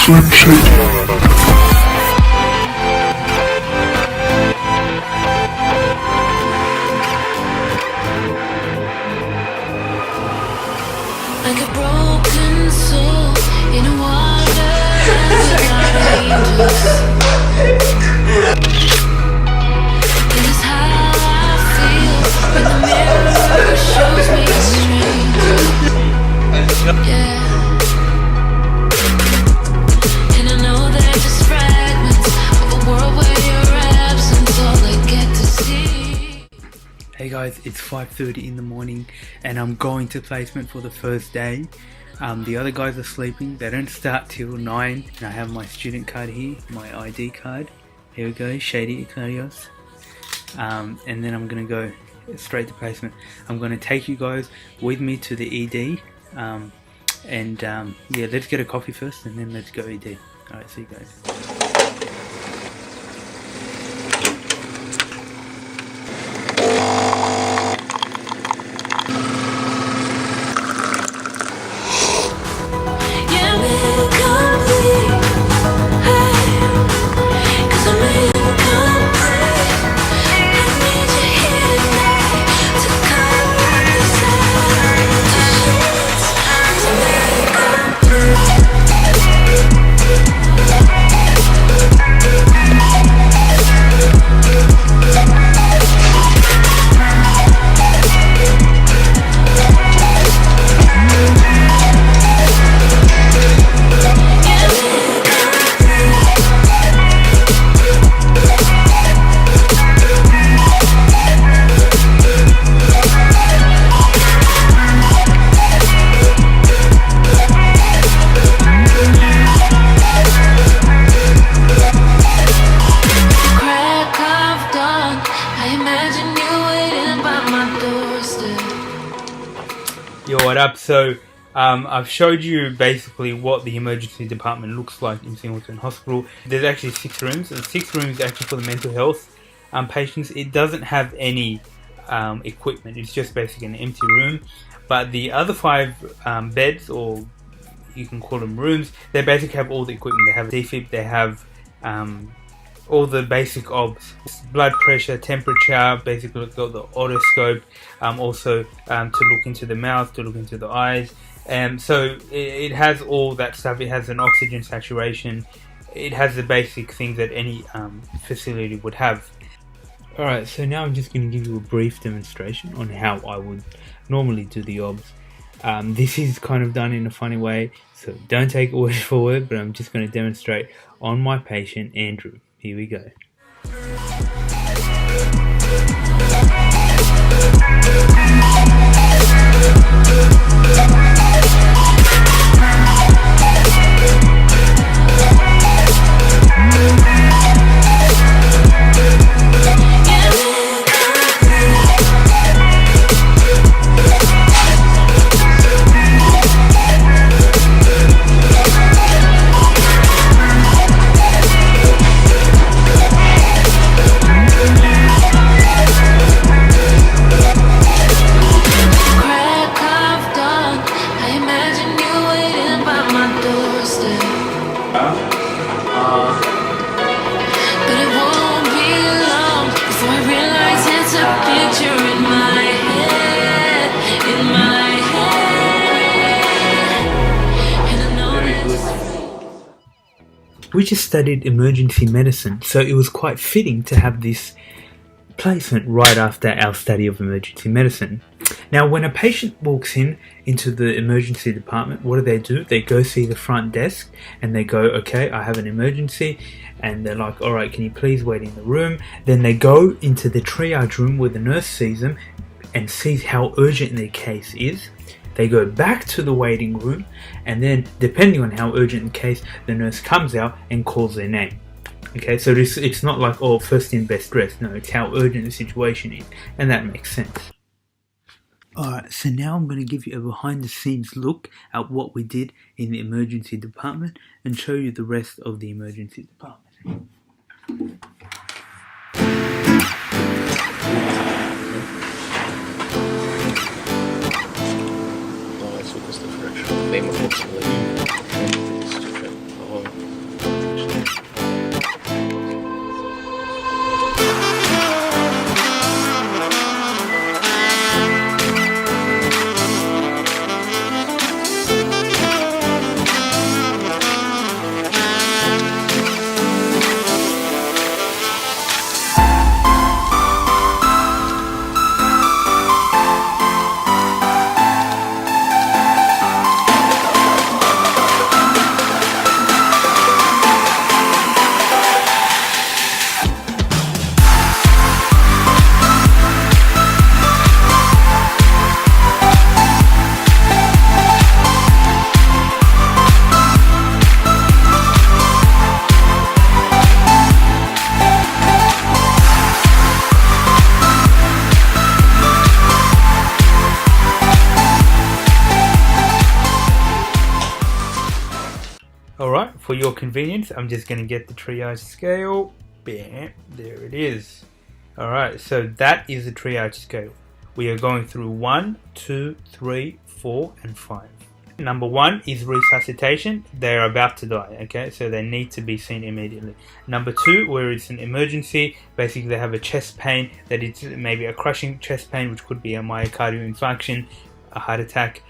Like a broken soul in a wonderland without angels. This is how I feel when the mirror shows me a stranger. Yeah. And I know they're just fragments of a world where your absence all I get to see. Hey guys, it's 5:30 in the morning and I'm going to placement for the first day. The other guys are sleeping, they don't start till 9 and I have my student card here, my ID card. Here we go, Shady Icarios. And then I'm going to go straight to placement. I'm going to take you guys with me to the ED. Yeah, let's get a coffee first and then let's go ED. Alright, see you guys. Yo, what up? So I've showed you basically what the emergency department looks like in Singleton Hospital. There's actually 6 rooms, and 6 rooms actually for the mental health patients. It doesn't have any equipment, it's just basically an empty room. But the other 5 beds, or you can call them rooms, they basically have all the equipment. They have defib, they have all the basic obs, blood pressure, temperature, basically got the otoscope, also to look into the mouth, to look into the eyes, so it has all that stuff. It has an oxygen saturation, it has the basic things that any facility would have. Alright, so now I'm just going to give you a brief demonstration on how I would normally do the obs. This is kind of done in a funny way, so don't take it word for word, but I'm just going to demonstrate on my patient Andrew. Here we go. We just studied emergency medicine, so it was quite fitting to have this placement right after our study of emergency medicine. Now, when a patient walks into the emergency department, what do? They go see the front desk and they go, okay, I have an emergency, and they're like, alright, can you please wait in the room? Then they go into the triage room where the nurse sees them and sees how urgent their case is. They go back to the waiting room, and then depending on how urgent the case, the nurse comes out and calls their name. Okay, so it's not like, oh, first in, best dressed. No, it's how urgent the situation is, and that makes sense. Alright, so now I'm going to give you a behind the scenes look at what we did in the emergency department and show you the rest of the emergency department. Name of for your convenience, I'm just going to get the triage scale. Bam, there it is. Alright, so that is the triage scale. We are going through 1, 2, 3, 4, and 5. Number 1 is resuscitation. They are about to die, okay? So they need to be seen immediately. Number 2, where it's an emergency, basically they have a chest pain, that it's maybe a crushing chest pain, which could be a myocardial infarction, a heart attack.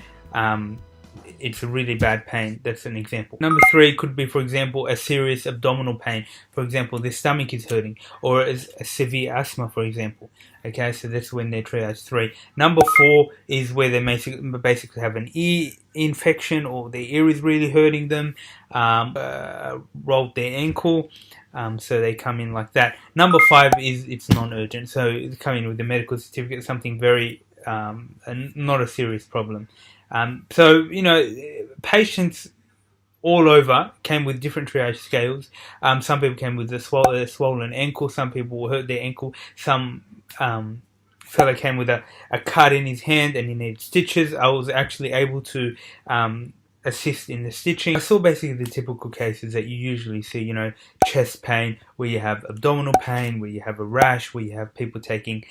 It's a really bad pain. That's an example. Number 3 could be, for example, a serious abdominal pain. For example, their stomach is hurting, or a severe asthma, for example. Okay, so that's when they're triage 3. Number 4 is where they basically have an ear infection, or their ear is really hurting them, rolled their ankle, so they come in like that. Number 5 is it's non-urgent, so it's coming with a medical certificate, something very not a serious problem. So, you know, patients all over came with different triage scales. Some people came with a swollen ankle. Some people hurt their ankle. Some fella came with a cut in his hand and he needed stitches. I was actually able to assist in the stitching. I saw basically the typical cases that you usually see, you know, chest pain, where you have abdominal pain, where you have a rash, where you have people taking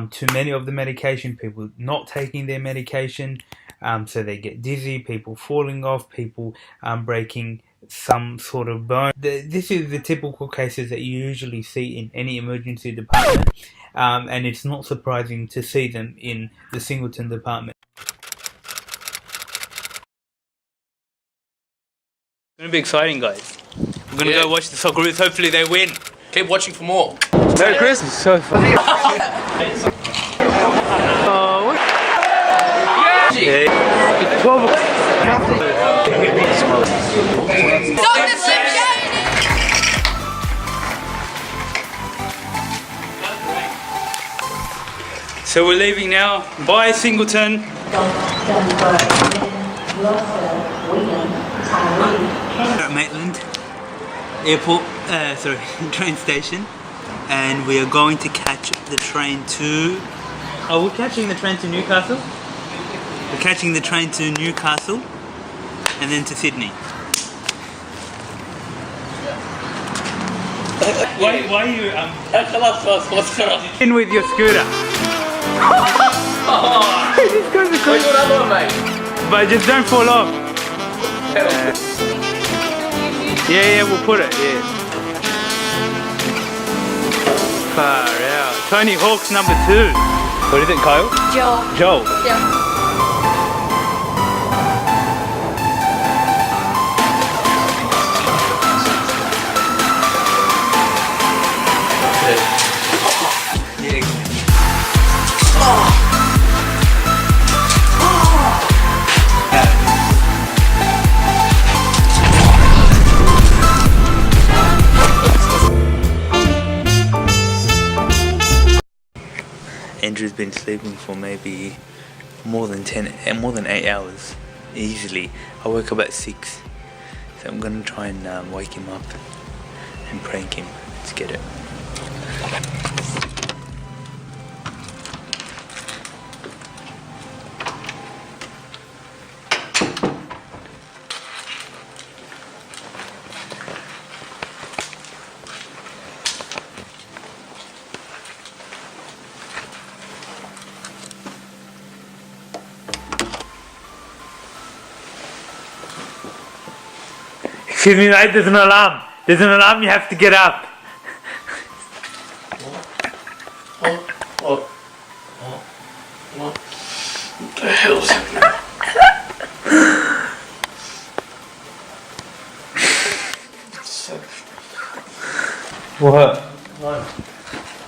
too many of the medication, people not taking their medication. So they get dizzy, people falling off, people breaking some sort of bone. This is the typical cases that you usually see in any emergency department, and it's not surprising to see them in the Singleton department. It's going to be exciting, guys. We're going to go watch the Socceroos. Hopefully they win. Keep watching for more. Merry Christmas. So funny. Yeah. 12 o'clock. So we're leaving now. Bye, Singleton. At Maitland Airport, train station, and we are going to catch the train to... Oh, we're catching the train to Newcastle? We're catching the train to Newcastle and then to Sydney. Why are you in with your scooter? This guy's a Where's your other one, mate? But just don't fall off. Yeah, we'll put it, yeah. Far out. Tony Hawk's number 2. What is it, Kyle? Joel. Yeah. Andrew's been sleeping for maybe more than 8 hours, easily. I woke up at 6, so I'm gonna try and wake him up and prank him. Let's get it. Excuse me, mate, there's an alarm. There's an alarm, you have to get up. What the hell's happening? What? What?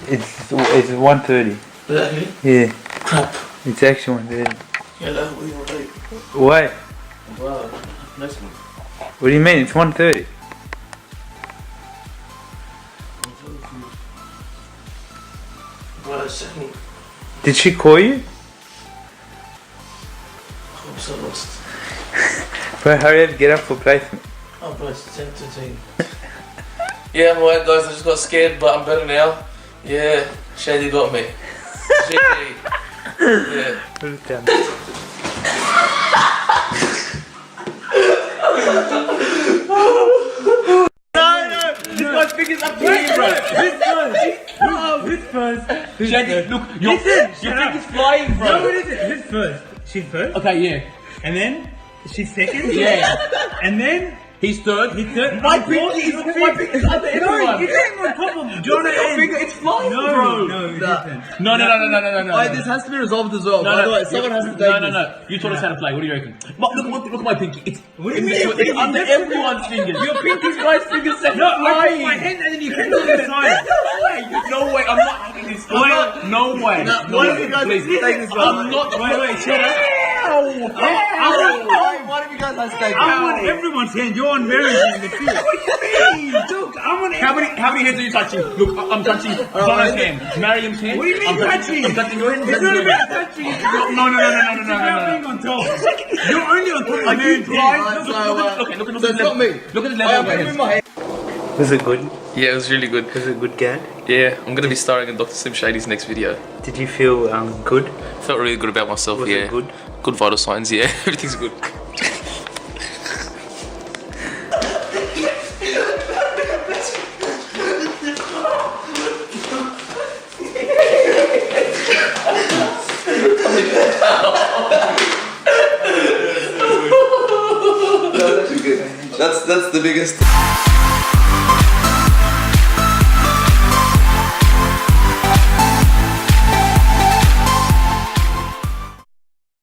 It's 1:30. Really? Yeah, Crap. it's actually 1:30. Yeah, that we will do. Why? Well, nice one. What do you mean? It's 1:30. Well, a second. Did she call you? I'm so lost. Bro, hurry up, get up for placement. Oh, bro, it's 10 to 10. Yeah, I'm alright, guys. I just got scared, but I'm better now. Yeah, Shady got me. Shady. Yeah. Put it down. Shady, look, your thing is flying, bro. No, it isn't. Who's first? She's first. Okay, yeah. And then she's second. Yeah. And then He's third. he's third. My I'm pinky fourth. is under everyone. It's not on top of Jonah and It's flying, No, bro. no, it isn't. No. This has to be resolved as well. No, By the no, way, someone has to take this. No. You taught us how to play. What do you reckon? Look at my pinky. It's What do you mean? It's under everyone's fingers. Your pinky's right finger set flying. My hand and then you can do the side. No way. I'm not having this. No way. One of you guys has to take this one. I'm not. Wait, shut up. One of you guys has to take I'm this. on everyone's hand. You're on Mary's in the field. What do you mean? Look, I'm on How many hands are you touching? Look, I'm touching Donna's hand, Mariam's hand. What do you mean touching? I'm touching your hand. It's not about touching. No. It's about being on top. You're only on top of Mary's hand. Look at So it's not me. Look at the I level am of moving my my hand. hand. Was it good? Yeah, it was really good. Was it good, Gad? Yeah, I'm gonna be starring in Dr. Slim Shady's next video. Did you feel good? Felt really good about myself. Was yeah, it good? Good vital signs. Yeah, everything's good. That's the biggest.